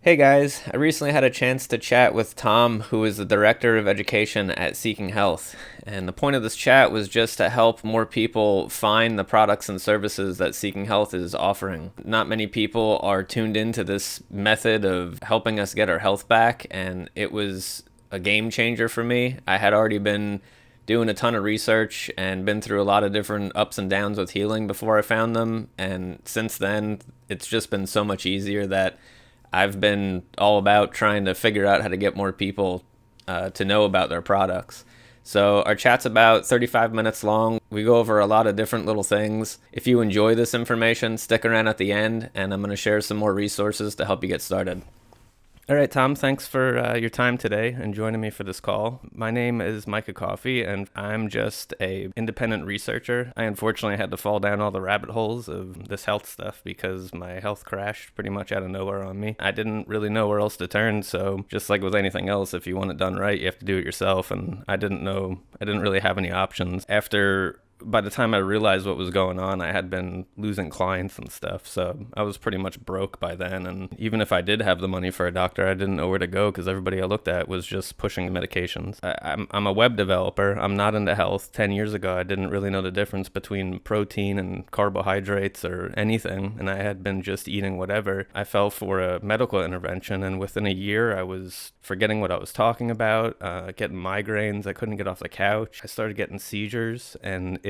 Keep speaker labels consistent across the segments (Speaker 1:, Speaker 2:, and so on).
Speaker 1: Hey guys, I recently had a chance to chat with Tom, who is the Director of Education at Seeking Health. And the point of this chat was just to help more people find the products and services that Seeking Health is offering. Not many people are tuned into this method of helping us get our health back, and it was a game changer for me. I had already been doing a ton of research and been through a lot of different ups and downs with healing before I found them, and since then, it's just been so much easier that I've been all about trying to figure out how to get more people to know about their products. So our chat's about 35 minutes long. We go over a lot of different little things. If you enjoy this information, stick around at the end, and I'm going to share some more resources to help you get started. All right, Tom, thanks for your time today and joining me for this call. My name is Micah Coffey, and I'm just a independent researcher. I unfortunately had to fall down all the rabbit holes of this health stuff because my health crashed pretty much out of nowhere on me. I didn't really know where else to turn, so just like with anything else, if you want it done right, you have to do it yourself, and I didn't really have any options. By the time I realized what was going on, I had been losing clients and stuff, so I was pretty much broke by then, and even if I did have the money for a doctor, I didn't know where to go because everybody I looked at was just pushing the medications. I'm a web developer. I'm not into health. 10 years ago, I didn't really know the difference between protein and carbohydrates or anything, and I had been just eating whatever. I fell for a medical intervention, and within a year, I was forgetting what I was talking about, getting migraines. I couldn't get off the couch. I started getting seizures, and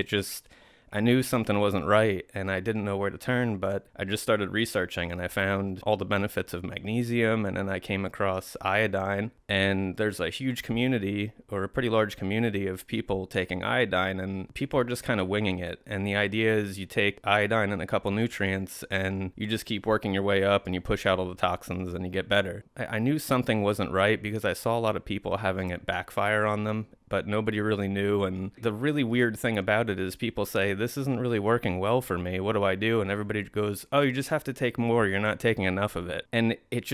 Speaker 1: I knew something wasn't right and I didn't know where to turn, but I just started researching and I found all the benefits of magnesium, and then I came across iodine, and there's a huge community, or a pretty large community, of people taking iodine, and people are just kind of winging it. And the idea is you take iodine and a couple nutrients and you just keep working your way up and you push out all the toxins and you get better. I knew something wasn't right because I saw a lot of people having it backfire on them, but nobody really knew. And the really weird thing about it is people say, this isn't really working well for me. What do I do? And everybody goes, oh, you just have to take more. You're not taking enough of it. And it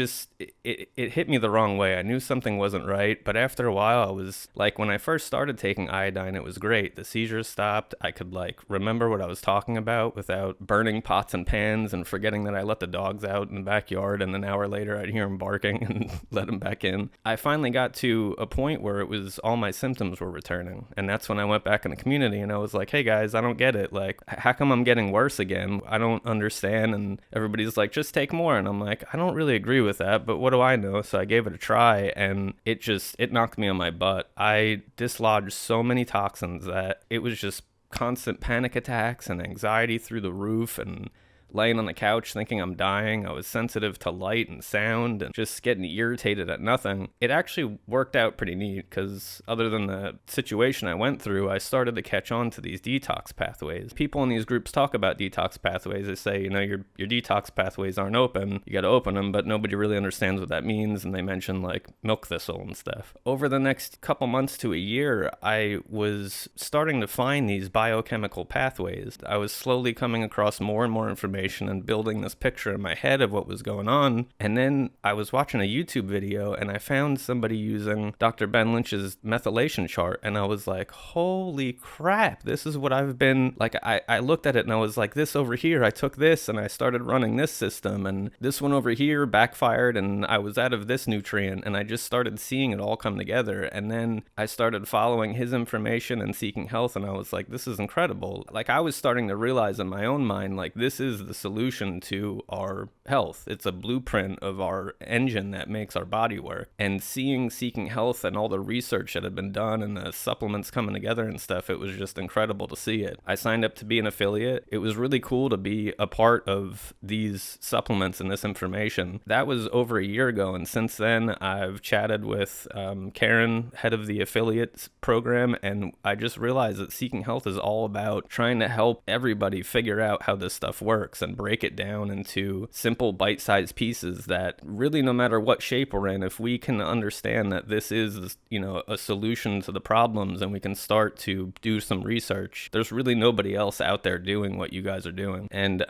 Speaker 1: hit me the wrong way. I knew something wasn't right. But after a while, I was like, when I first started taking iodine, it was great. The seizures stopped. I could remember what I was talking about without burning pots and pans and forgetting that I let the dogs out in the backyard. And an hour later, I'd hear them barking and let them back in. I finally got to a point where it was all my symptoms were returning, and that's when I went back in the community and I was like, hey guys, I don't get it, how come I'm getting worse again? I don't understand. And everybody's like, just take more, and I'm like, I don't really agree with that, but what do I know? So I gave it a try, and it knocked me on my butt. I dislodged so many toxins that it was just constant panic attacks and anxiety through the roof, and laying on the couch thinking I'm dying. I was sensitive to light and sound and just getting irritated at nothing. It actually worked out pretty neat because other than the situation I went through, I started to catch on to these detox pathways. People in these groups talk about detox pathways. They say, your detox pathways aren't open. You got to open them, but nobody really understands what that means. And they mention milk thistle and stuff. Over the next couple months to a year, I was starting to find these biochemical pathways. I was slowly coming across more and more information and building this picture in my head of what was going on. And then I was watching a YouTube video and I found somebody using Dr. Ben Lynch's methylation chart, and I was like, holy crap, this is what I've been I looked at it and I was like, this over here, I took this and I started running this system, and this one over here backfired and I was out of this nutrient, and I just started seeing it all come together. And then I started following his information and Seeking Health, and I was like, this is incredible. I was starting to realize in my own mind, this is the solution to our health. It's a blueprint of our engine that makes our body work. And seeing Seeking Health and all the research that had been done and the supplements coming together and stuff, it was just incredible to see it. I signed up to be an affiliate. It was really cool to be a part of these supplements and this information. That was over a year ago, and since then I've chatted with Karen, head of the affiliates program, and I just realized that Seeking Health is all about trying to help everybody figure out how this stuff works and break it down into simple bite-sized pieces that really, no matter what shape we're in, if we can understand that this is, a solution to the problems and we can start to do some research, there's really nobody else out there doing what you guys are doing. And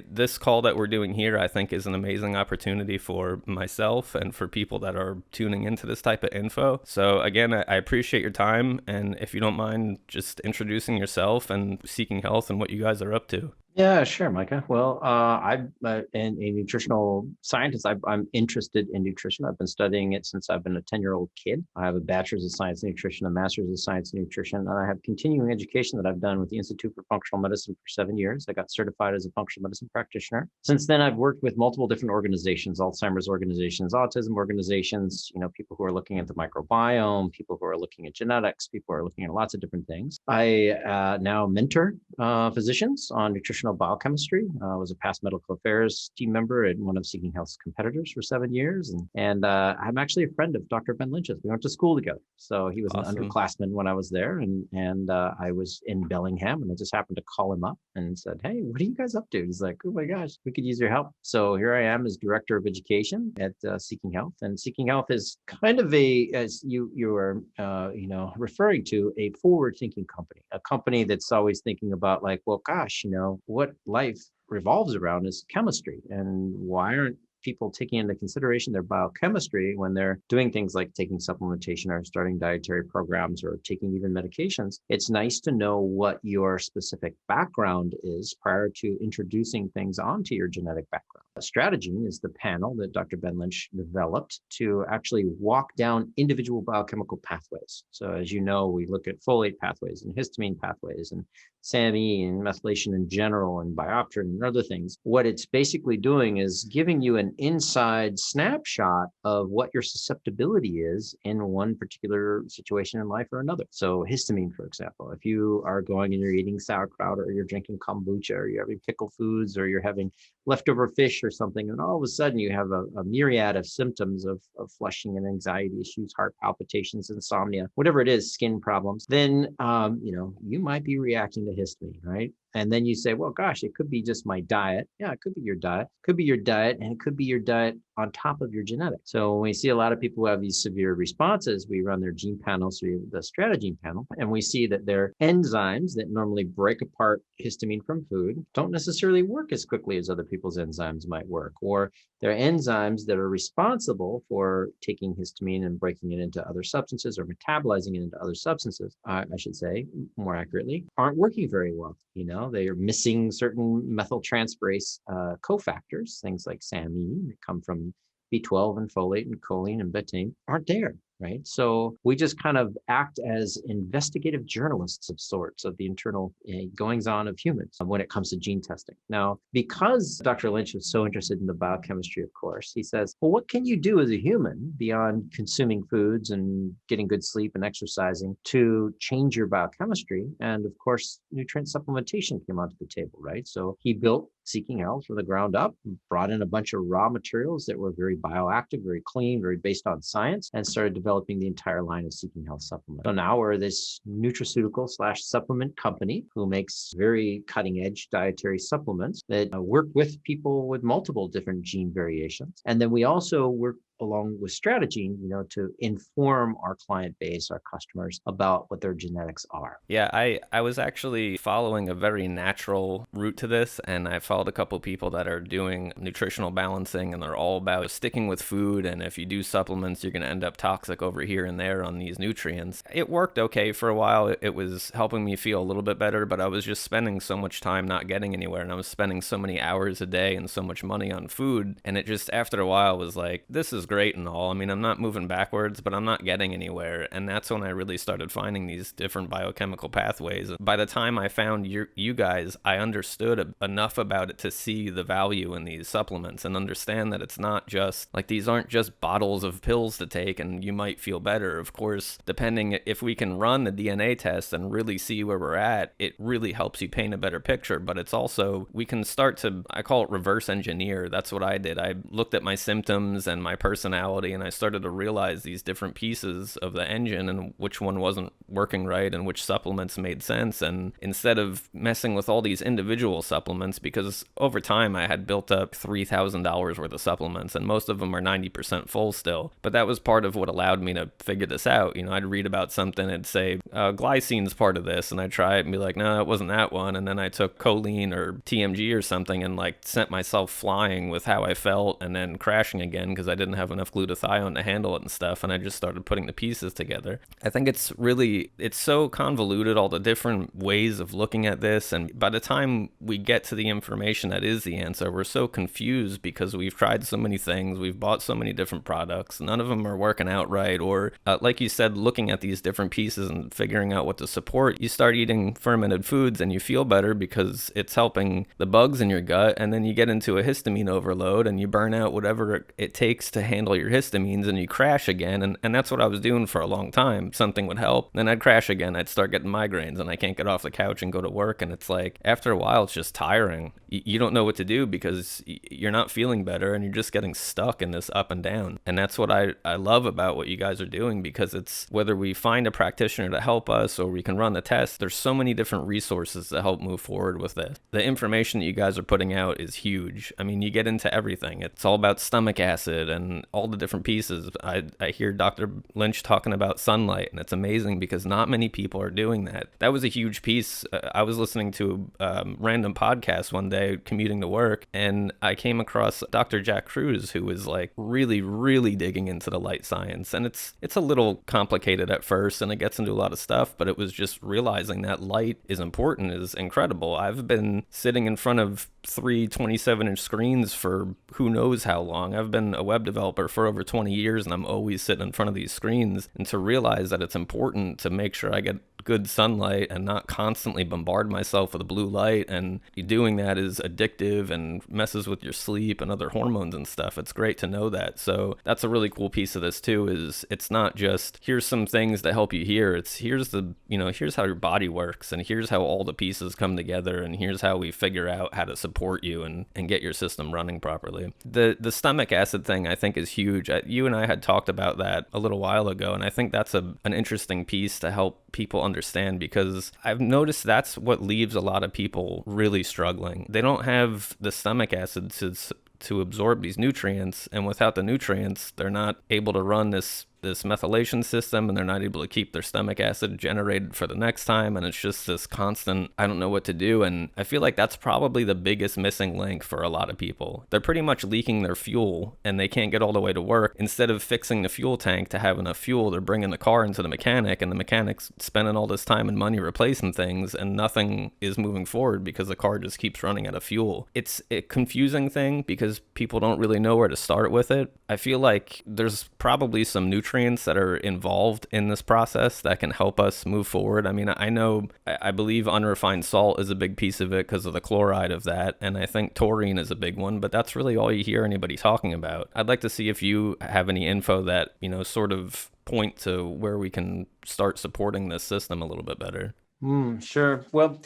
Speaker 1: this call that we're doing here, I think, is an amazing opportunity for myself and for people that are tuning into this type of info. So again, I appreciate your time. And if you don't mind just introducing yourself and Seeking Health and what you guys are up to.
Speaker 2: Yeah, sure, Micah. Well, I'm a nutritional scientist. I'm interested in nutrition. I've been studying it since I've been a 10-year-old kid. I have a bachelor's of science in nutrition, a master's of science in nutrition, and I have continuing education that I've done with the Institute for Functional Medicine for 7 years. I got certified as a functional medicine practitioner. Since then, I've worked with multiple different organizations, Alzheimer's organizations, autism organizations, people who are looking at the microbiome, people who are looking at genetics, people who are looking at lots of different things. I now mentor physicians on nutritional biochemistry. I was a past medical affairs team member at one of Seeking Health's competitors for 7 years. And I'm actually a friend of Dr. Ben Lynch's. We went to school together. So he was an
Speaker 1: Awesome.
Speaker 2: underclassman when I was there. And I was in Bellingham, and I just happened to call him up and said, "Hey, what are you guys up to?" He's like, "Oh my gosh, we could use your help." So here I am as director of education at Seeking Health. And Seeking Health is kind of as you are, referring to, a forward-thinking company, a company that's always thinking about, like, well, gosh, what life revolves around is chemistry, and why aren't people taking into consideration their biochemistry when they're doing things like taking supplementation or starting dietary programs or taking even medications? It's nice to know what your specific background is prior to introducing things onto your genetic background. Strategy is the panel that Dr. Ben Lynch developed to actually walk down individual biochemical pathways. So as you know, we look at folate pathways and histamine pathways and SAMe and methylation in general and biopterin and other things. What it's basically doing is giving you an inside snapshot of what your susceptibility is in one particular situation in life or another. So histamine, for example, if you are going and you're eating sauerkraut or you're drinking kombucha or you're having pickle foods or you're having leftover fish or something, and all of a sudden you have a myriad of symptoms of flushing and anxiety issues, heart palpitations, insomnia, whatever it is, skin problems, then you might be reacting to histamine, right? And then you say, well, gosh, it could be just my diet. Yeah, it could be your diet. Could be your diet, and it could be your diet on top of your genetics. So when we see a lot of people who have these severe responses, we run their gene panels through the strategy panel, and we see that their enzymes that normally break apart histamine from food don't necessarily work as quickly as other people's enzymes might work, or their enzymes that are responsible for taking histamine and breaking it into other substances or metabolizing it into other substances, I should say more accurately, aren't working very well. They are missing certain methyltransferase cofactors, things like SAMe that come from B12 and folate and choline and betaine aren't there. Right. So we just kind of act as investigative journalists of sorts of the internal goings on of humans when it comes to gene testing. Now, because Dr. Lynch was so interested in the biochemistry, of course, he says, well, what can you do as a human beyond consuming foods and getting good sleep and exercising to change your biochemistry? And of course, nutrient supplementation came onto the table, right? So he built Seeking Health from the ground up, brought in a bunch of raw materials that were very bioactive, very clean, very based on science, and started developing the entire line of Seeking Health supplements. So now we're this nutraceutical / supplement company who makes very cutting edge dietary supplements that work with people with multiple different gene variations. And then we also work along with strategy, to inform our client base, our customers, about what their genetics are.
Speaker 1: Yeah, I was actually following a very natural route to this, and I followed a couple people that are doing nutritional balancing, and they're all about sticking with food, and if you do supplements, you're going to end up toxic over here and there on these nutrients. It worked okay for a while. It was helping me feel a little bit better, but I was just spending so much time not getting anywhere, and I was spending so many hours a day and so much money on food, and it just, after a while, was like, this is great and all. I mean, I'm not moving backwards, but I'm not getting anywhere, and that's when I really started finding these different biochemical pathways. By the time I found you guys, I understood enough about it to see the value in these supplements and understand that it's not just like, these aren't just bottles of pills to take and you might feel better. Of course, depending if we can run the DNA test and really see where we're at, it really helps you paint a better picture. But it's also, we can start to, I call it reverse engineer. That's what I did. I looked at my symptoms and my personality, and I started to realize these different pieces of the engine and which one wasn't working right and which supplements made sense. And instead of messing with all these individual supplements, because over time I had built up $3,000 worth of supplements, and most of them are 90% full still. But that was part of what allowed me to figure this out. I'd read about something, it'd say glycine's part of this, and I'd try it and be like, no, it wasn't that one. And then I took choline or TMG or something and like sent myself flying with how I felt, and then crashing again because I didn't have have enough glutathione to handle it and stuff. And I just started putting the pieces together. I think it's so convoluted, all the different ways of looking at this. And by the time we get to the information that is the answer, we're so confused because we've tried so many things. We've bought so many different products. None of them are working out right. Or like you said, looking at these different pieces and figuring out what to support, you start eating fermented foods and you feel better because it's helping the bugs in your gut. And then you get into a histamine overload and you burn out whatever it takes to handle your histamines and you crash again. And that's what I was doing for a long time. Something would help. Then I'd crash again. I'd start getting migraines and I can't get off the couch and go to work. And it's like, after a while, it's just tiring. You don't know what to do because you're not feeling better and you're just getting stuck in this up and down. And that's what I love about what you guys are doing, because it's whether we find a practitioner to help us or we can run the test, there's so many different resources to help move forward with this. The information that you guys are putting out is huge. I mean, you get into everything. It's all about stomach acid and all the different pieces. I hear Dr. Lynch talking about sunlight, and it's amazing because not many people are doing that. That was a huge piece. I was listening to a random podcast one day commuting to work, and I came across Dr. Jack Cruz, who was like really, really digging into the light science. And it's a little complicated at first, and it gets into a lot of stuff, but it was just realizing that light is important is incredible. I've been sitting in front of 3 27-inch screens for who knows how long. I've been a web developer for over 20 years, and I'm always sitting in front of these screens. And to realize that it's important to make sure I get good sunlight and not constantly bombard myself with blue light, and doing that is addictive and messes with your sleep and other hormones and stuff. It's great to know that. So that's a really cool piece of this too, is it's not just here's some things that help you here. It's here's how your body works, and here's how all the pieces come together, and here's how we figure out how to support you and get your system running properly. The stomach acid thing I think is huge. You and I had talked about that a little while ago, and I think that's an interesting piece to help people understand, because I've noticed that's what leaves a lot of people really struggling. They don't have the stomach acid to absorb these nutrients, and without the nutrients, they're not able to run this methylation system, and they're not able to keep their stomach acid generated for the next time. And it's just this constant, I don't know what to do. And I feel like that's probably the biggest missing link for a lot of people. They're pretty much leaking their fuel and they can't get all the way to work. Instead of fixing the fuel tank to have enough fuel, they're bringing the car into the mechanic, and the mechanic's spending all this time and money replacing things, and nothing is moving forward because the car just keeps running out of fuel. It's a confusing thing because people don't really know where to start with it. I feel like there's probably some nutrients that are involved in this process that can help us move forward. I mean, I believe unrefined salt is a big piece of it because of the chloride of that, and I think taurine is a big one, but that's really all you hear anybody talking about. I'd like to see if you have any info that, sort of point to where we can start supporting this system a little bit better.
Speaker 2: Sure. Well,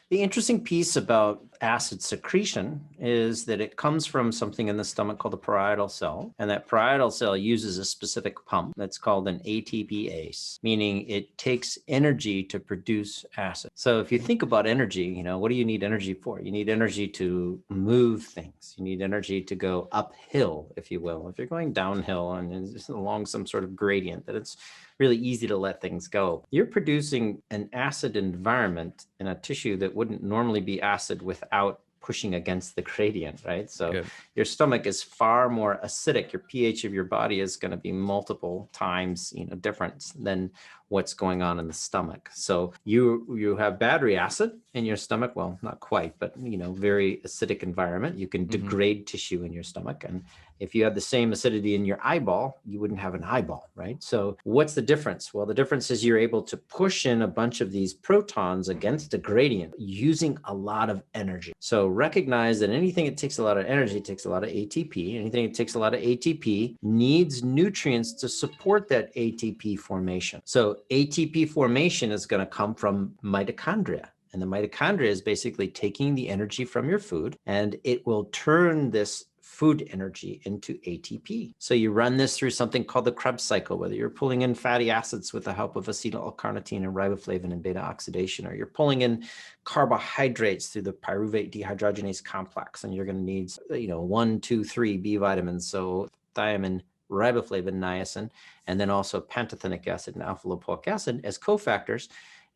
Speaker 2: the interesting piece about acid secretion is that it comes from something in the stomach called the parietal cell. And that parietal cell uses a specific pump that's called an ATPase, meaning it takes energy to produce acid. So if you think about energy, what do you need energy for? You need energy to move things. You need energy to go uphill, if you will. If you're going downhill and it's along some sort of gradient, that it's really easy to let things go. You're producing an acid environment in a tissue that wouldn't normally be acid without pushing against the gradient, right? So
Speaker 1: Good.
Speaker 2: Your stomach is far more acidic. Your pH of your body is going to be multiple times, different than what's going on in the stomach. So you have battery acid in your stomach. Well, not quite, but very acidic environment. You can degrade tissue in your stomach. And if you have the same acidity in your eyeball, you wouldn't have an eyeball, right? So what's the difference? Well, the difference is you're able to push in a bunch of these protons against a gradient using a lot of energy. So recognize that anything that takes a lot of energy takes a lot of ATP. Anything that takes a lot of ATP needs nutrients to support that ATP formation. So ATP formation is going to come from mitochondria. And the mitochondria is basically taking the energy from your food, and it will turn this food energy into ATP. So you run this through something called the Krebs cycle, whether you're pulling in fatty acids with the help of acetyl-L-carnitine and riboflavin and beta oxidation, or you're pulling in carbohydrates through the pyruvate dehydrogenase complex, and you're going to need 1, 2, 3 B vitamins, so thiamine, riboflavin, niacin, and then also pantothenic acid and alpha-lipoic acid as cofactors.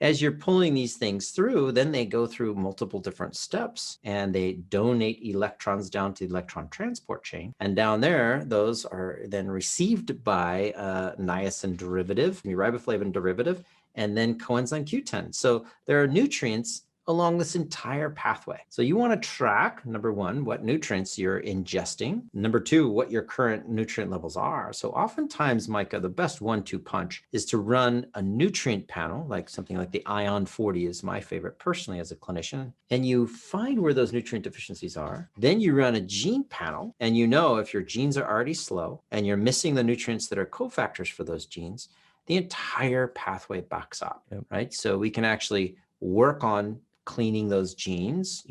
Speaker 2: as you're pulling these things through, then they go through multiple different steps and they donate electrons down to the electron transport chain. And down there, those are then received by niacin derivative, riboflavin derivative, and then coenzyme Q10. So there are nutrients along this entire pathway. So you want to track, number one, what nutrients you're ingesting. Number two, what your current nutrient levels are. So oftentimes, Micah, the best 1-2 punch is to run a nutrient panel, like something like the Ion 40 is my favorite personally as a clinician. And you find where those nutrient deficiencies are. Then you run a gene panel, and you know if your genes are already slow and you're missing the nutrients that are cofactors for those genes, the entire pathway backs up, right? So we can actually work on cleaning those genes,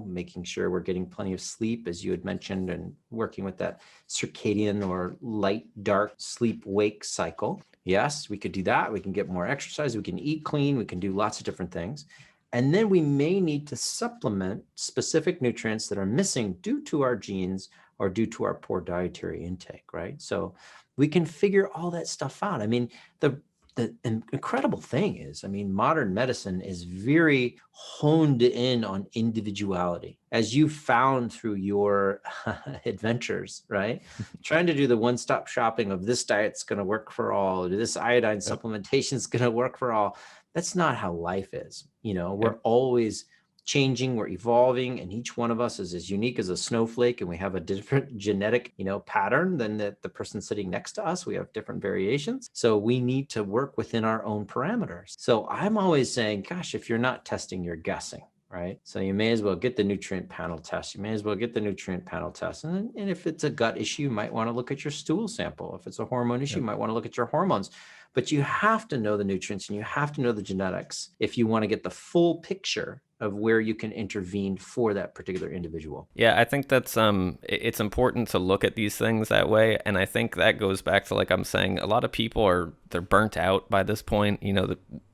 Speaker 2: making sure we're getting plenty of sleep, as you had mentioned, and working with that circadian or light, dark, sleep, wake cycle. Yes, we could do that. We can get more exercise. We can eat clean. We can do lots of different things. And then we may need to supplement specific nutrients that are missing due to our genes or due to our poor dietary intake, right? So we can figure all that stuff out. I mean, the incredible thing is, modern medicine is very honed in on individuality, as you found through your adventures, right? Trying to do the one-stop shopping of this diet's going to work for all, or this iodine supplementation is going to work for all. That's not how life is. We're always changing, we're evolving, and each one of us is as unique as a snowflake, and we have a different genetic, pattern than the person sitting next to us. We have different variations. So we need to work within our own parameters. So I'm always saying, gosh, if you're not testing, you're guessing. Right. So you may as well get the nutrient panel test. And if it's a gut issue, you might want to look at your stool sample. If it's a hormone issue, you might want to look at your hormones. But you have to know the nutrients and you have to know the genetics if you want to get the full picture of where you can intervene for that particular individual.
Speaker 1: Yeah, I think that's it's important to look at these things that way, and I think that goes back to, like I'm saying, a lot of people they're burnt out by this point.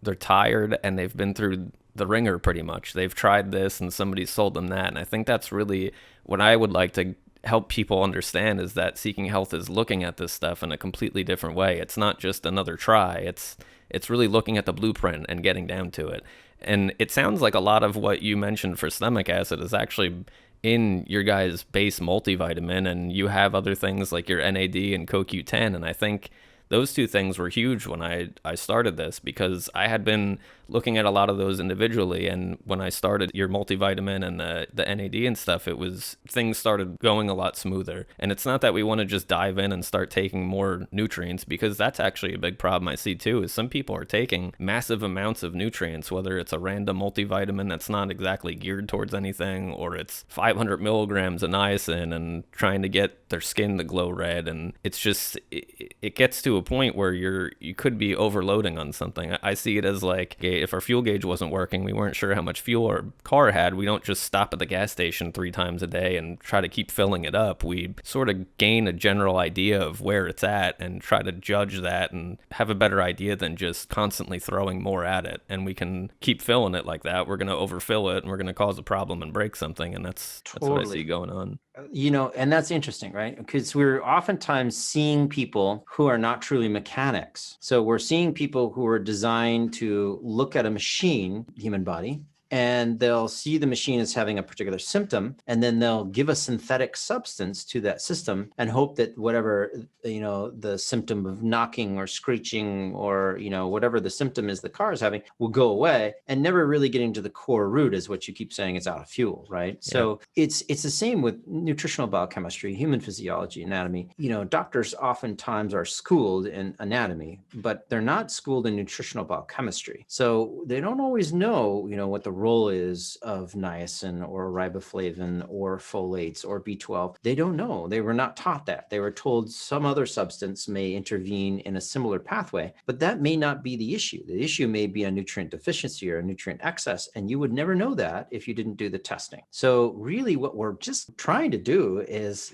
Speaker 1: They're tired and they've been through the ringer pretty much. They've tried this and somebody sold them that, and I think that's really what I would like to help people understand, is that Seeking Health is looking at this stuff in a completely different way. It's not just another try. It's really looking at the blueprint and getting down to it. And it sounds like a lot of what you mentioned for stomach acid is actually in your guys' base multivitamin, and you have other things like your NAD and CoQ10. And I think those two things were huge when I started this, because I had been looking at a lot of those individually, and when I started your multivitamin and the NAD and stuff, things started going a lot smoother. And it's not that we want to just dive in and start taking more nutrients, because that's actually a big problem I see too, is some people are taking massive amounts of nutrients, whether it's a random multivitamin that's not exactly geared towards anything, or it's 500 milligrams of niacin and trying to get their skin to glow red. And it's just, it gets to a point where you could be overloading on something. I see it as like, if our fuel gauge wasn't working, we weren't sure how much fuel our car had, we don't just stop at the gas station 3 times a day and try to keep filling it up. We sort of gain a general idea of where it's at and try to judge that and have a better idea than just constantly throwing more at it. And we can keep filling it like that. We're going to overfill it and we're going to cause a problem and break something. And that's what I see going on.
Speaker 2: And that's interesting, right? Because we're oftentimes seeing people who are not truly mechanics. So we're seeing people who are designed to look at a machine, human body, and they'll see the machine as having a particular symptom, and then they'll give a synthetic substance to that system and hope that whatever, the symptom of knocking or screeching or, whatever the symptom is the car is having will go away, and never really getting to the core root is what you keep saying, it's out of fuel, right? Yeah. So it's the same with nutritional biochemistry, human physiology, anatomy. Doctors oftentimes are schooled in anatomy, but they're not schooled in nutritional biochemistry. So they don't always know, what the role is of niacin or riboflavin or folates or B12. They don't know. They were not taught that. They were told some other substance may intervene in a similar pathway, but that may not be the issue. The issue may be a nutrient deficiency or a nutrient excess, and you would never know that if you didn't do the testing. So really what we're just trying to do is,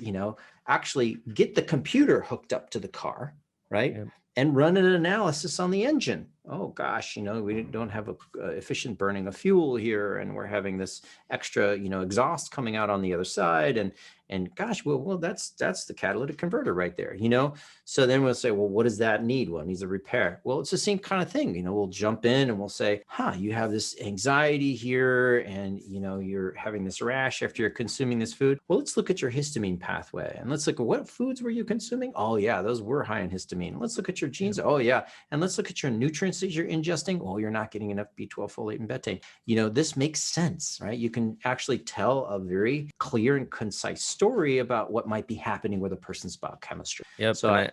Speaker 2: actually get the computer hooked up to the car, right? Yep. And run an analysis on the engine. Oh gosh, we don't have a efficient burning of fuel here, and we're having this extra, exhaust coming out on the other side, and And gosh, well, that's the catalytic converter right there, you know? So then we'll say, well, what does that need? Well, it needs a repair. Well, it's the same kind of thing. You know, we'll jump in and we'll say, you have this anxiety here, and you know, you're having this rash after you're consuming this food. Well, let's look at your histamine pathway and let's look at what foods were you consuming? Oh, yeah, those were high in histamine. Let's look at your genes. Oh, yeah. And let's look at your nutrients that you're ingesting. Oh, you're not getting enough B12, folate, and betaine. You know, this makes sense, right? You can actually tell a very clear and concise story about what might be happening with a person's biochemistry.
Speaker 1: Yep.
Speaker 2: So
Speaker 1: And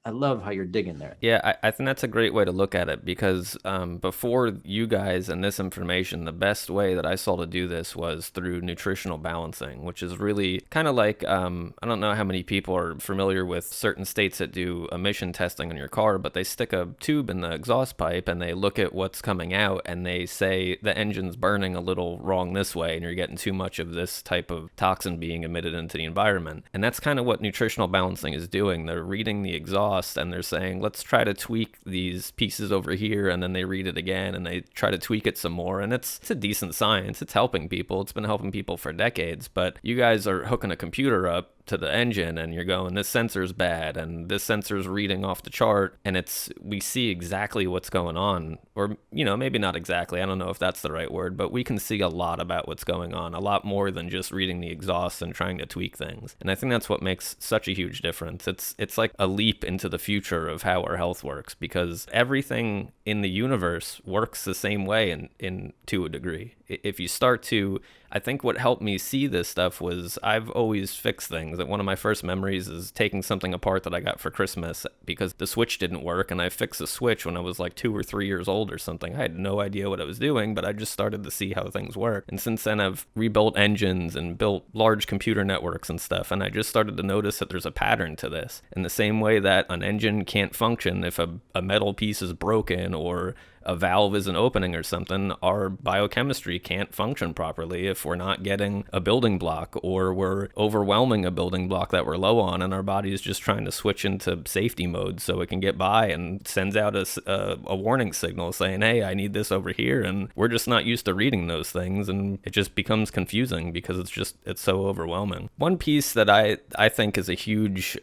Speaker 2: I love how you're digging there.
Speaker 1: yeah, I think that's a great way to look at it because before you guys and this information, the best way that I saw to do this was through nutritional balancing, which is really kind of like, I don't know how many people are familiar with certain states that do emission testing on your car, but they stick a tube in the exhaust pipe and they look at what's coming out and they say the engine's burning a little wrong this way and you're getting too much of this type of toxin being emitted into the environment. And that's kind of what nutritional balancing is doing. They're reading the exhaust and they're saying, let's try to tweak these pieces over here. And then they read it again and they try to tweak it some more. And it's a decent science. It's helping people. It's been helping people for decades. But you guys are hooking a computer up to the engine and you're going, this sensor's bad and this sensor's reading off the chart, and we see exactly what's going on. Or, you know, maybe not exactly, I don't know if that's the right word, but we can see a lot about what's going on, a lot more than just reading the exhaust and trying to tweak things. And I think that's what makes such a huge difference. It's like a leap into the future of how our health works, because everything in the universe works the same way in to a degree. If you start to, I think what helped me see this stuff was I've always fixed things. That one of my first memories is taking something apart that I got for Christmas because the switch didn't work, and I fixed the switch when I was like 2 or 3 years old or something. I had no idea what I was doing, but I just started to see how things work. And since then I've rebuilt engines and built large computer networks and stuff, and I just started to notice that there's a pattern to this. In the same way that an engine can't function if a metal piece is broken or a valve isn't opening or something, our biochemistry can't function properly if we're not getting a building block or we're overwhelming a building block that we're low on, and our body is just trying to switch into safety mode so it can get by and sends out a warning signal saying, hey, I need this over here. And we're just not used to reading those things, and it just becomes confusing because it's so overwhelming. One piece that I think is a huge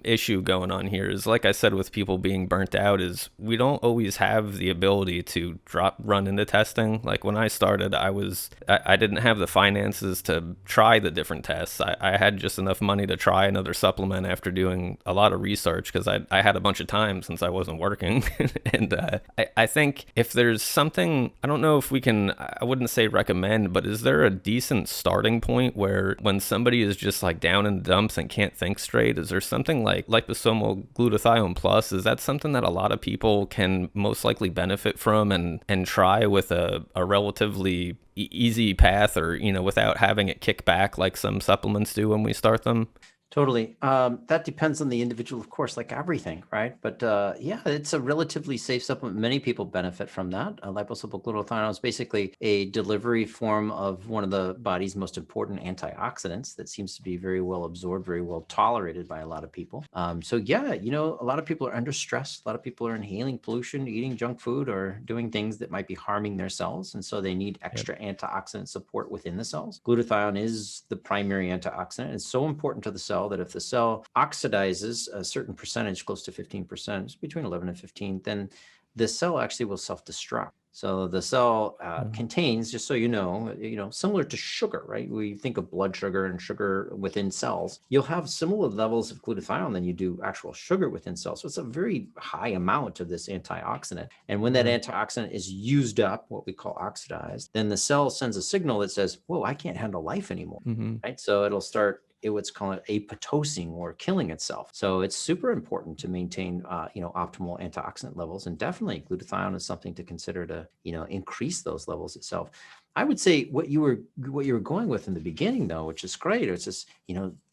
Speaker 1: issue going on here is, like I said, with people being burnt out, is we don't always have the ability to run into testing. Like when I started, I didn't have the finances to try the different tests. I had just enough money to try another supplement after doing a lot of research because I had a bunch of time since I wasn't working. And I think if there's something, I don't know if we can, I wouldn't say recommend, but is there a decent starting point where when somebody is just like down in the dumps and can't think straight, is there something like liposomal glutathione plus? Is that something that a lot of people can most likely benefit from and try with a relatively easy path, or, you know, without having it kick back like some supplements do when we start them?
Speaker 2: Totally. That depends on the individual, of course, like everything, right? But yeah, it's a relatively safe supplement. Many people benefit from that. Liposomal glutathione is basically a delivery form of one of the body's most important antioxidants that seems to be very well absorbed, very well tolerated by a lot of people. So yeah, you know, a lot of people are under stress. A lot of people are inhaling pollution, eating junk food, or doing things that might be harming their cells. And so they need extra antioxidant support within the cells. Glutathione is the primary antioxidant. It's so important to the cell that if the cell oxidizes a certain percentage, close to 15%, it's between 11 and 15, then the cell actually will self-destruct. So the cell contains, just so you know, similar to sugar, right? We think of blood sugar and sugar within cells. You'll have similar levels of glutathione than you do actual sugar within cells. So it's a very high amount of this antioxidant. And when that antioxidant is used up, what we call oxidized, then the cell sends a signal that says, whoa, I can't handle life anymore, right? So it'll start what's called apoptosing, or killing itself. So it's super important to maintain, optimal antioxidant levels, and definitely glutathione is something to consider to, increase those levels itself. I would say what you were going with in the beginning, though, which is great. It's just,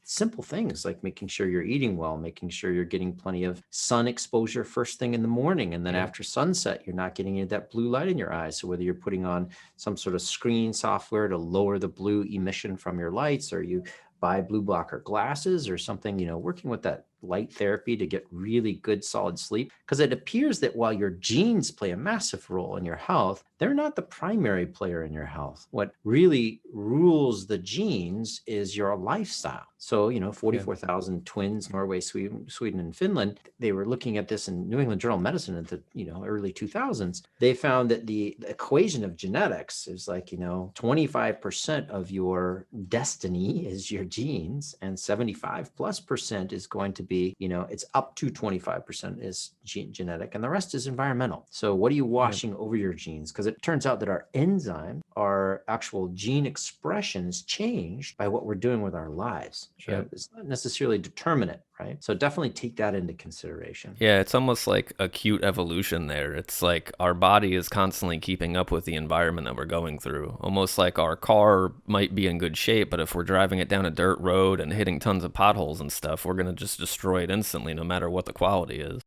Speaker 2: simple things like making sure you're eating well, making sure you're getting plenty of sun exposure first thing in the morning. And then after sunset, you're not getting any of that blue light in your eyes. So whether you're putting on some sort of screen software to lower the blue emission from your lights, or you buy blue blocker glasses or something, working with that light therapy to get really good solid sleep, because it appears that while your genes play a massive role in your health, they're not the primary player in your health. What really rules the genes is your lifestyle. So, 44,000 twins, Norway, Sweden, and Finland, they were looking at this in New England Journal of Medicine in the, early 2000s. They found that the equation of genetics is like, 25% of your destiny is your genes, and 75+% is going to be, it's up to 25% is genetic, and the rest is environmental. So what are you washing over your genes? Because it turns out that our enzyme, our actual gene expressions changed by what we're doing with our lives. So it's not necessarily determinate, right? So definitely take that into consideration.
Speaker 1: Yeah, it's almost like acute evolution there. It's like our body is constantly keeping up with the environment that we're going through. Almost like our car might be in good shape, but if we're driving it down a dirt road and hitting tons of potholes and stuff, we're going to just destroy it instantly, no matter what the quality is.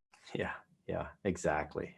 Speaker 2: Yeah, exactly.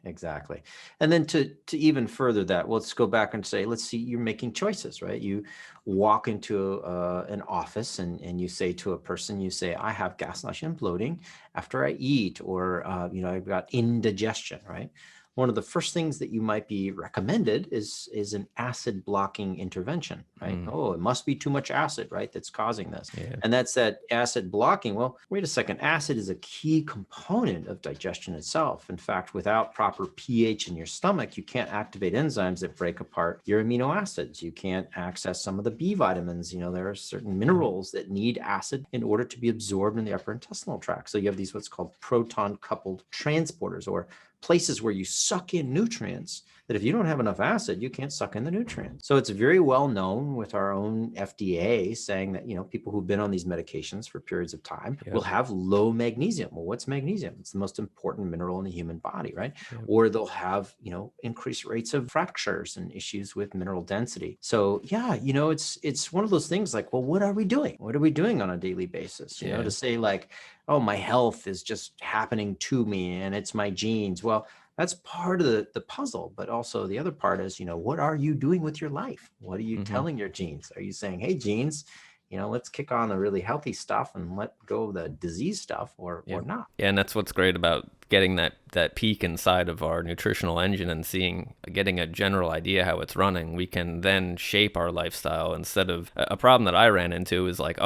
Speaker 2: And then to even further that, let's go back and say, let's see, you're making choices, right? You walk into an office and you say to a person, I have gas, nausea, and bloating after I eat, or I've got indigestion, right? One of the first things that you might be recommended is an acid blocking intervention, right? Oh, it must be too much acid, right? That's causing this.
Speaker 1: Yeah.
Speaker 2: And that's that acid blocking. Well, wait a second. Acid is a key component of digestion itself. In fact, without proper pH in your stomach, you can't activate enzymes that break apart your amino acids. You can't access some of the B vitamins. There are certain minerals that need acid in order to be absorbed in the upper intestinal tract. So you have these what's called proton coupled transporters, or places where you suck in nutrients, that if you don't have enough acid, you can't suck in the nutrients. So it's very well known with our own FDA saying that, people who've been on these medications for periods of time will have low magnesium. Well, what's magnesium? It's the most important mineral in the human body, right? Or they'll have, increased rates of fractures and issues with mineral density. So yeah, it's one of those things like, well, what are we doing? What are we doing on a daily basis? To say like, oh, my health is just happening to me and it's my genes. Well, that's part of the puzzle, but also the other part is, what are you doing with your life? What are you telling your genes? Are you saying, hey, genes, let's kick on the really healthy stuff and let go of the disease stuff, or not?
Speaker 1: Yeah, and that's what's great about getting that peek inside of our nutritional engine and getting a general idea how it's running. We can then shape our lifestyle instead of a problem that I ran into is like,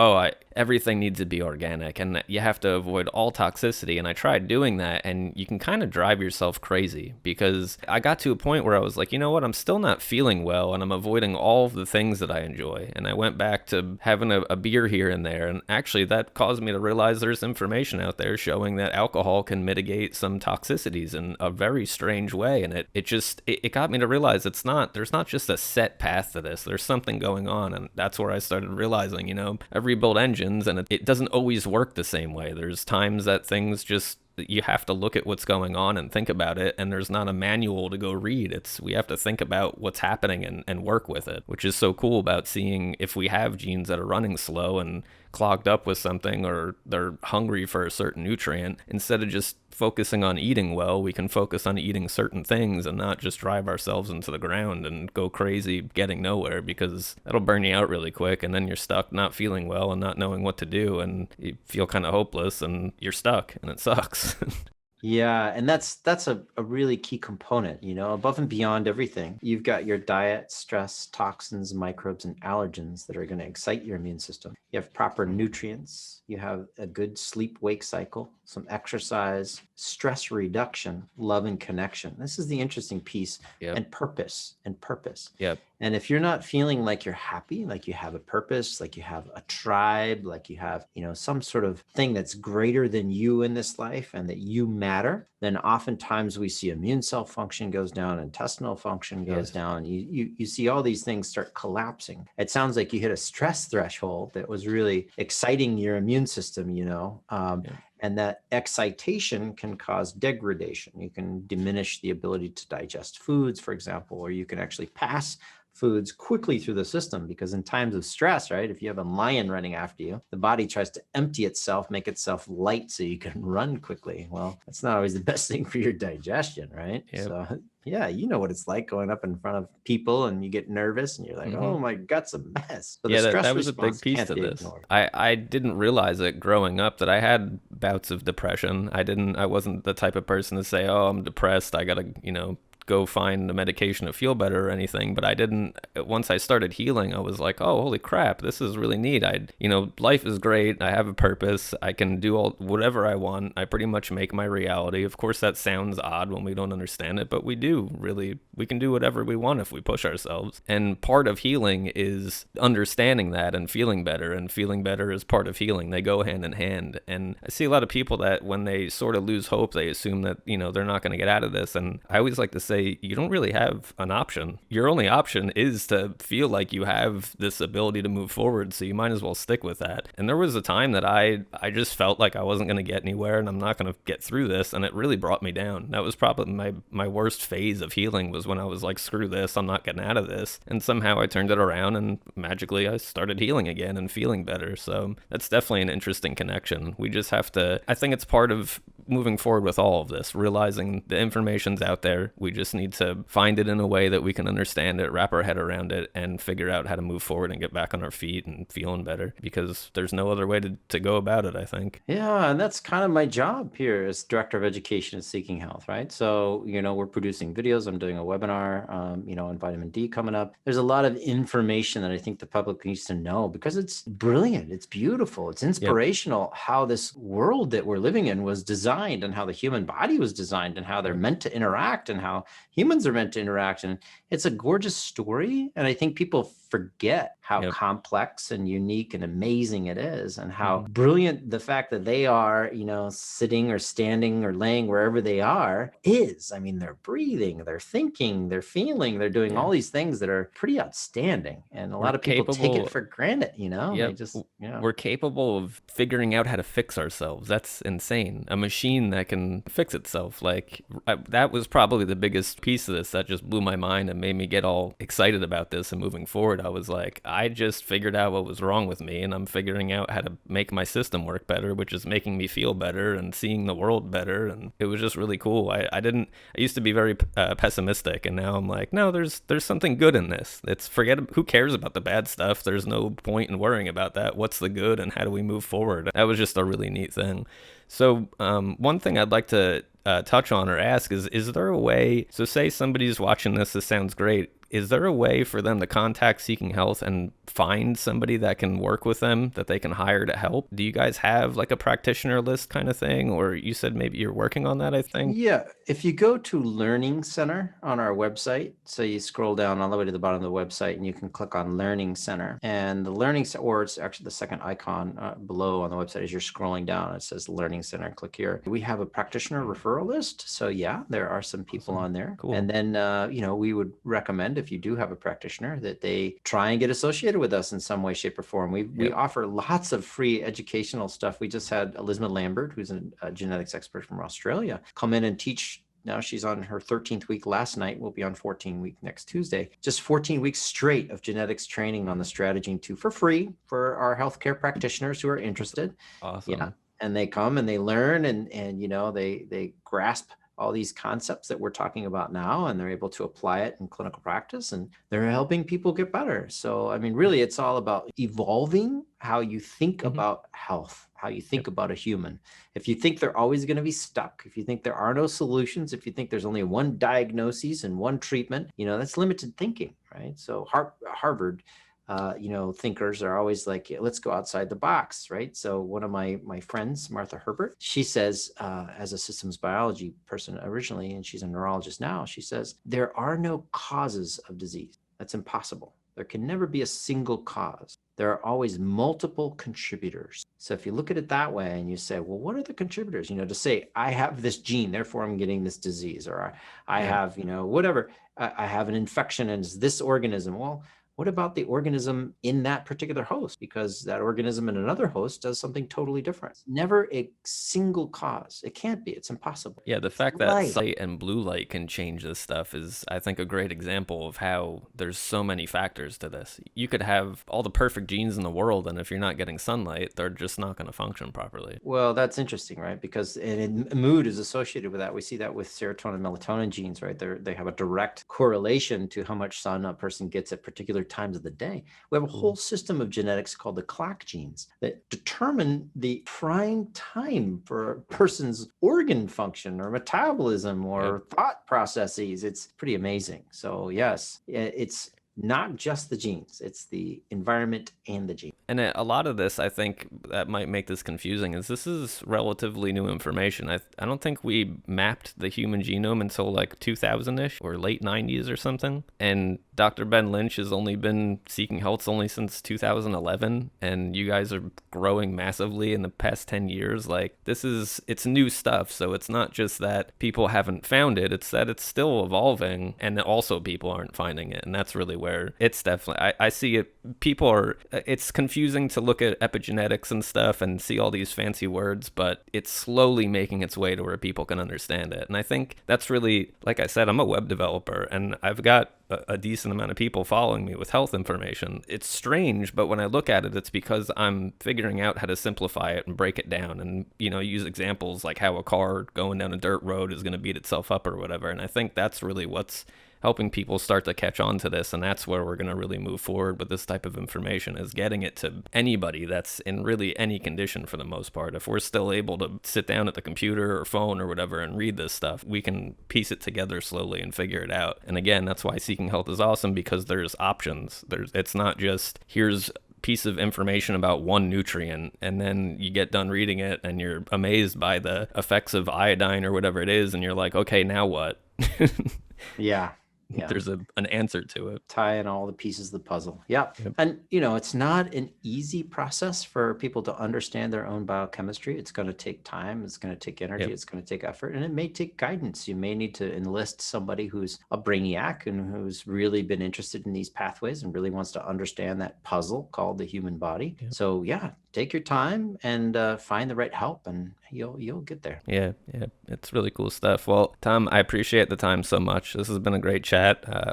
Speaker 1: everything needs to be organic and you have to avoid all toxicity. And I tried doing that, and you can kind of drive yourself crazy, because I got to a point where I was like, you know what, I'm still not feeling well and I'm avoiding all of the things that I enjoy. And I went back to having a beer here and there, and actually that caused me to realize there's information out there showing that alcohol can mitigate some toxicities in a very strange way. And it got me to realize there's not just a set path to this. There's something going on. And that's where I started realizing, I've rebuilt engines and it doesn't always work the same way. There's times that things just, you have to look at what's going on and think about it, and there's not a manual to go read. We have to think about what's happening and work with it, which is so cool about seeing if we have genes that are running slow and clogged up with something, or they're hungry for a certain nutrient. Instead of just focusing on eating well, we can focus on eating certain things and not just drive ourselves into the ground and go crazy getting nowhere, because that'll burn you out really quick, and then you're stuck not feeling well and not knowing what to do, and you feel kind of hopeless and you're stuck and it sucks.
Speaker 2: Yeah, and that's a really key component, above and beyond everything. You've got your diet, stress, toxins, microbes, and allergens that are going to excite your immune system. You have proper nutrients. You have a good sleep-wake cycle, some exercise, stress reduction, love and connection. This is the interesting piece. And purpose.
Speaker 1: Yep.
Speaker 2: And if you're not feeling like you're happy, like you have a purpose, like you have a tribe, like you have, some sort of thing that's greater than you in this life and that you matter, then oftentimes we see immune cell function goes down, intestinal function goes down. You see all these things start collapsing. It sounds like you hit a stress threshold that was really exciting your immune system, and that excitation can cause degradation. You can diminish the ability to digest foods, for example, or you can actually pass foods quickly through the system, because in times of stress, right, if you have a lion running after you, the body tries to empty itself, make itself light so you can run quickly. Well, that's not always the best thing for your digestion, right?
Speaker 1: Yep.
Speaker 2: So Yeah, you know what it's like going up in front of people and you get nervous and you're like,
Speaker 1: Hmm.
Speaker 2: oh, my gut's a mess. So the
Speaker 1: Yeah, that
Speaker 2: stress
Speaker 1: was a big
Speaker 2: response
Speaker 1: piece
Speaker 2: can't
Speaker 1: to
Speaker 2: be
Speaker 1: this.
Speaker 2: ignored.
Speaker 1: I didn't realize it growing up that I had bouts of depression. I wasn't the type of person to say, "Oh, I'm depressed. I got to, go find a medication to feel better or anything." But I didn't once I started healing, I was like, "Oh, holy crap, this is really neat. Life is great. I have a purpose. I can do all whatever I want. I pretty much make my reality." Of course, that sounds odd when we don't understand it, but we do really. We can do whatever we want if we push ourselves. And part of healing is understanding that and feeling better is part of healing. They go hand in hand. And I see a lot of people that when they sort of lose hope, they assume that, they're not going to get out of this. And I always like to say, you don't really have an option. Your only option is to feel like you have this ability to move forward. So you might as well stick with that. And there was a time that I just felt like I wasn't going to get anywhere and I'm not going to get through this. And it really brought me down. That was probably my worst phase of healing was when I was like, screw this, I'm not getting out of this. And somehow I turned it around and magically I started healing again and feeling better. So that's definitely an interesting connection. We just have to, I think it's part of moving forward with all of this, realizing the information's out there. We just need to find it in a way that we can understand it, wrap our head around it, and figure out how to move forward and get back on our feet and feeling better because there's no other way to go about it, I think.
Speaker 2: Yeah, and that's kind of my job here as director of education at Seeking Health, right? So, we're producing videos. I'm doing a webinar, on vitamin D coming up. There's a lot of information that I think the public needs to know because it's brilliant. It's beautiful. It's
Speaker 1: Yep.
Speaker 2: inspirational how this world that we're living in was designed and how the human body was designed and how they're
Speaker 1: Yep.
Speaker 2: meant to interact and how humans are meant to interact. And it's a gorgeous story. And I think people forget how
Speaker 1: Yep.
Speaker 2: complex and unique and amazing it is and how
Speaker 1: Mm-hmm.
Speaker 2: brilliant the fact that they are, sitting or standing or laying wherever they are is. I mean, they're breathing, they're thinking, they're feeling, they're doing
Speaker 1: Yeah.
Speaker 2: all these things that are pretty outstanding. And a
Speaker 1: We're
Speaker 2: lot of people take it
Speaker 1: capable.
Speaker 2: for granted, they
Speaker 1: Yep.
Speaker 2: just,
Speaker 1: We're capable of figuring out how to fix ourselves. That's insane. A machine that can fix itself. That was probably the biggest piece of this that just blew my mind and made me get all excited about this and moving forward. I was like, I just figured out what was wrong with me and I'm figuring out how to make my system work better, which is making me feel better and seeing the world better. And it was just really cool. I used to be very pessimistic and now I'm like, no, there's something good in this. Who cares about the bad stuff? There's no point in worrying about that. What's the good and how do we move forward? That was just a really neat thing. So one thing I'd like to touch on or ask is there a way, so say somebody's watching this sounds great, is there a way for them to contact Seeking Health and find somebody that can work with them that they can hire to help? Do you guys have like a practitioner list kind of thing? Or you said maybe you're working on that, I think?
Speaker 2: Yeah, if you go to Learning Center on our website, so you scroll down all the way to the bottom of the website and you can click on Learning Center. And the Learning Center, or it's actually the second icon below on the website as you're scrolling down, it says Learning Center. Click here. We have a practitioner referral list. So yeah, there are some people
Speaker 1: Awesome.
Speaker 2: on there.
Speaker 1: Cool.
Speaker 2: And then, we would recommend if you do have a practitioner that they try and get associated with us in some way, shape, or form. We
Speaker 1: Yep.
Speaker 2: offer lots of free educational stuff. We just had Elizabeth Lambert, who's a genetics expert from Australia, come in and teach. Now she's on her 13th week last night. We'll be on 14 week next Tuesday. Just 14 weeks straight of genetics training on the Strategy 2 for free for our healthcare practitioners who are interested. Yeah.
Speaker 1: Awesome.
Speaker 2: And they come and they learn and they grasp all these concepts that we're talking about now and they're able to apply it in clinical practice and they're helping people get better. So, I mean, really, it's all about evolving how you think
Speaker 1: Mm-hmm.
Speaker 2: about health, how you think
Speaker 1: Yep.
Speaker 2: about a human. If you think they're always going to be stuck, if you think there are no solutions, if you think there's only one diagnosis and one treatment, that's limited thinking, right? So Harvard thinkers are always like, let's go outside the box, right? So one of my friends, Martha Herbert, she says, as a systems biology person originally, and she's a neurologist now, she says, there are no causes of disease. That's impossible. There can never be a single cause. There are always multiple contributors. So if you look at it that way and you say, well, what are the contributors? To say, I have this gene, therefore I'm getting this disease, or I
Speaker 1: Yep.
Speaker 2: have, whatever, I have an infection and it's this organism. Well, What about the organism in that particular host? Because that organism in another host does something totally different. It's never a single cause. It can't be. It's impossible.
Speaker 1: Yeah, the
Speaker 2: It's
Speaker 1: fact that
Speaker 2: light.
Speaker 1: sunlight and blue light can change this stuff is, I think, a great example of how there's so many factors to this. You could have all the perfect genes in the world, and if you're not getting sunlight, they're just not going to function properly.
Speaker 2: Well, that's interesting, right? Because mood is associated with that. We see that with serotonin and melatonin genes, right? They have a direct correlation to how much sun a person gets at particular times of the day. We have a whole system of genetics called the clock genes that determine the prime time for a person's organ function or metabolism or thought processes. It's pretty amazing. So yes, it's not just the genes, it's the environment and the gene.
Speaker 1: And a lot of this, I think, that might make this confusing is this is relatively new information. I don't think we mapped the human genome until like 2000-ish or late 90s or something. And Dr. Ben Lynch has only been seeking health only since 2011. And you guys are growing massively in the past 10 years. Like, it's new stuff. So it's not just that people haven't found it, it's that it's still evolving. And also people aren't finding it. And that's really where it's definitely, I see it. It's confusing to look at epigenetics and stuff and see all these fancy words, but it's slowly making its way to where people can understand it. And I think that's really, like I said, I'm a web developer and I've got a decent amount of people following me with health information. It's strange, but when I look at it, it's because I'm figuring out how to simplify it and break it down and, use examples like how a car going down a dirt road is going to beat itself up or whatever. And I think that's really what's helping people start to catch on to this, and that's where we're going to really move forward with this type of information, is getting it to anybody that's in really any condition for the most part. If we're still able to sit down at the computer or phone or whatever and read this stuff, we can piece it together slowly and figure it out. And again, that's why Seeking Health is awesome, because there's options. It's not just here's piece of information about one nutrient and then you get done reading it and you're amazed by the effects of iodine or whatever it is and you're like, okay, now what?
Speaker 2: Yeah.
Speaker 1: There's an answer to it.
Speaker 2: Tie in all the pieces of the puzzle. Yeah. Yep. And, it's not an easy process for people to understand their own biochemistry. It's going to take time. It's going to take energy. Yep. It's going to take effort, and it may take guidance. You may need to enlist somebody who's a brainiac and who's really been interested in these pathways and really wants to understand that puzzle called the human body. Yep. So take your time and find the right help, and you'll get there.
Speaker 1: Yeah, it's really cool stuff. Well, Tom, I appreciate the time so much. This has been a great chat.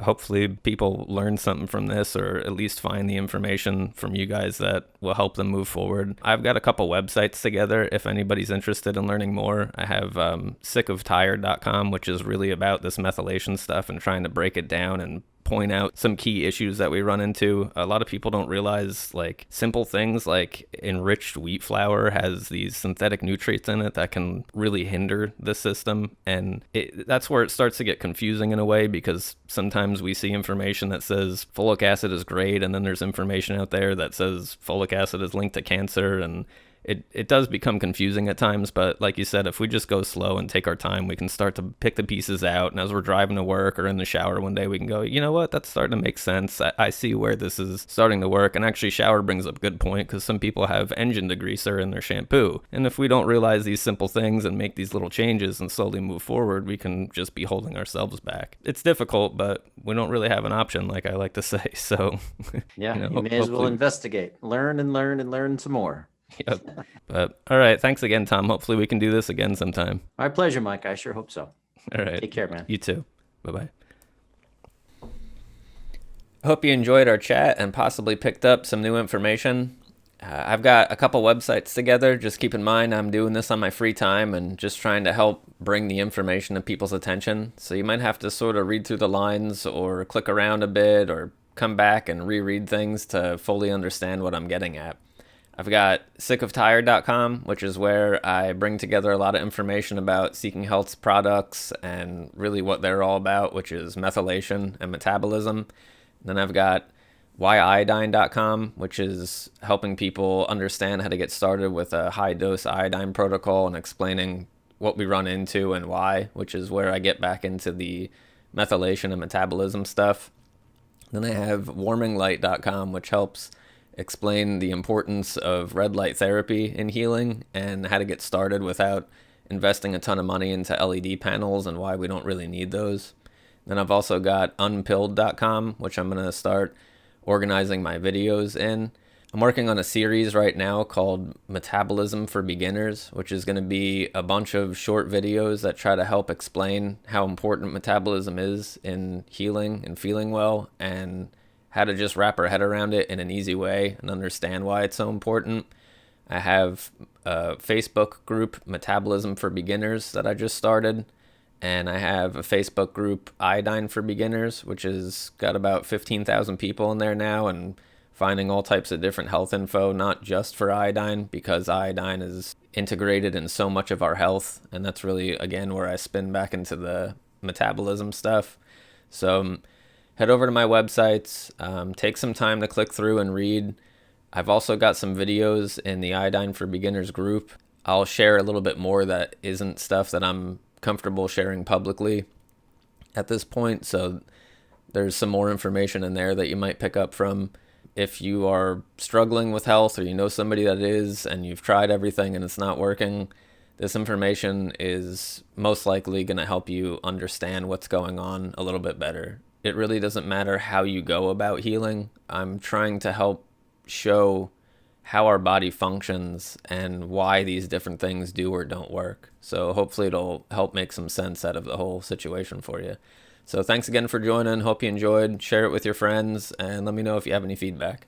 Speaker 1: Hopefully people learn something from this, or at least find the information from you guys that will help them move forward. I've got a couple websites together if anybody's interested in learning more. I have sickoftired.com, which is really about this methylation stuff and trying to break it down and point out some key issues that we run into. A lot of people don't realize, like, simple things like enriched wheat flour has these synthetic nutrients in it that can really hinder the system. And that's where it starts to get confusing in a way, because sometimes we see information that says folic acid is great, and then there's information out there that says folic acid is linked to cancer, and it does become confusing at times. But like you said, if we just go slow and take our time, we can start to pick the pieces out. And as we're driving to work or in the shower one day, we can go, you know what, that's starting to make sense. I see where this is starting to work. And actually, shower brings up a good point, because some people have engine degreaser in their shampoo. And if we don't realize these simple things and make these little changes and slowly move forward, we can just be holding ourselves back. It's difficult, but we don't really have an option, like I like to say. So
Speaker 2: yeah, you may as well investigate, learn and learn and learn some more.
Speaker 1: Yep. But all right, thanks again, Tom. Hopefully we can do this again sometime.
Speaker 2: My pleasure, Mike. I sure hope so.
Speaker 1: All right.
Speaker 2: Take care, man.
Speaker 1: You too. Bye-bye. Hope you enjoyed our chat and possibly picked up some new information. I've got a couple websites together. Just keep in mind I'm doing this on my free time and just trying to help bring the information to people's attention. So you might have to sort of read through the lines or click around a bit or come back and reread things to fully understand what I'm getting at. I've got sickoftired.com, which is where I bring together a lot of information about Seeking Health's products and really what they're all about, which is methylation and metabolism. And then I've got whyiodine.com, which is helping people understand how to get started with a high-dose iodine protocol and explaining what we run into and why, which is where I get back into the methylation and metabolism stuff. Then I have warminglight.com, which helps explain the importance of red light therapy in healing and how to get started without investing a ton of money into LED panels and why we don't really need those. Then I've also got unpilled.com, which I'm going to start organizing my videos in. I'm working on a series right now called Metabolism for Beginners, which is going to be a bunch of short videos that try to help explain how important metabolism is in healing and feeling well, and how to just wrap our head around it in an easy way and understand why it's so important. I have a Facebook group, Metabolism for Beginners, that I just started. And I have a Facebook group, Iodine for Beginners, which has got about 15,000 people in there now, and finding all types of different health info, not just for iodine, because iodine is integrated in so much of our health. And that's really, again, where I spin back into the metabolism stuff. So head over to my websites, take some time to click through and read. I've also got some videos in the Iodine for Beginners group. I'll share a little bit more that isn't stuff that I'm comfortable sharing publicly at this point. So there's some more information in there that you might pick up from. If you are struggling with health, or you know somebody that is, and you've tried everything and it's not working, this information is most likely going to help you understand what's going on a little bit better. It really doesn't matter how you go about healing. I'm trying to help show how our body functions and why these different things do or don't work. So hopefully it'll help make some sense out of the whole situation for you. So thanks again for joining. Hope you enjoyed. Share it with your friends, and let me know if you have any feedback.